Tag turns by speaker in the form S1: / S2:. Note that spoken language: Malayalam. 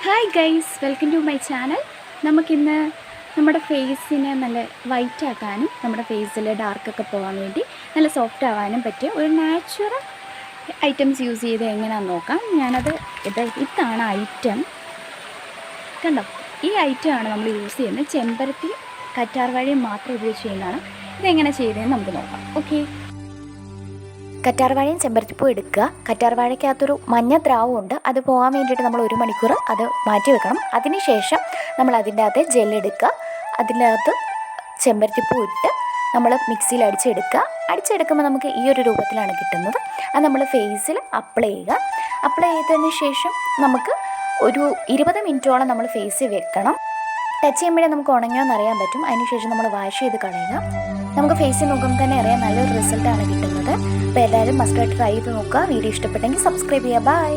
S1: Hi guys, welcome to my channel. നമുക്കിന്ന് നമ്മുടെ ഫേസിനെ നല്ല വൈറ്റ് ആക്കാനും നമ്മുടെ ഫേസിൽ ഡാർക്കൊക്കെ പോകാൻ വേണ്ടി നല്ല സോഫ്റ്റ് ആവാനും പറ്റിയ ഒരു നാച്ചുറൽ ഐറ്റംസ് യൂസ് ചെയ്ത് എങ്ങനെയാണെന്ന് നോക്കാം. ഇതാണ് ഐറ്റം. കണ്ടോ, ഈ ഐറ്റമാണ് നമ്മൾ യൂസ് ചെയ്യുന്നത്. ചെമ്പരത്തി കറ്റാർവാഴയും മാത്രം ഉപയോഗിച്ച് ചെയ്യുന്നതാണ്. ഇതെങ്ങനെ ചെയ്തതെന്ന് നമുക്ക് നോക്കാം. ഓക്കെ,
S2: കറ്റാർവാഴയും ചെമ്പരത്തിപ്പൂ എടുക്കുക. കറ്റാർവാഴയ്ക്കകത്തൊരു മഞ്ഞ ദ്രാവമുണ്ട്, അത് പോകാൻ വേണ്ടിയിട്ട് നമ്മൾ 1 മണിക്കൂർ അത് മാറ്റി വെക്കണം. അതിനുശേഷം നമ്മൾ അതിൻ്റെ അകത്ത് ജെല്ലെടുക്കുക. അതിനകത്ത് ചെമ്പരത്തിപ്പൂ ഇട്ട് നമ്മൾ മിക്സിയിൽ അടിച്ചെടുക്കുമ്പോൾ നമുക്ക് ഈ ഒരു രൂപത്തിലാണ് കിട്ടുന്നത്. അത് നമ്മൾ ഫേസിൽ അപ്ലൈ ചെയ്യുക. അപ്ലൈ ചെയ്തതിന് ശേഷം നമുക്ക് ഒരു 20 മിനിറ്റോളം നമ്മൾ ഫേസിൽ വെക്കണം. ടച്ച് ചെയ്യുമ്പോഴേ നമുക്ക് ഉണങ്ങിയോന്ന് അറിയാൻ പറ്റും. അതിനുശേഷം നമ്മൾ വാഷ് ചെയ്ത് കളയുക. നമുക്ക് ഫേസിൽ നോക്കുമ്പോൾ തന്നെ അറിയാം നല്ലൊരു റിസൾട്ടാണ് കിട്ടുന്നത്. അപ്പോൾ എല്ലാവരും മസ്റ്റായിട്ട് ട്രൈ ചെയ്ത് നോക്കുക. വീഡിയോ ഇഷ്ടപ്പെട്ടെങ്കിൽ സബ്സ്ക്രൈബ് ചെയ്യുക. ബൈ.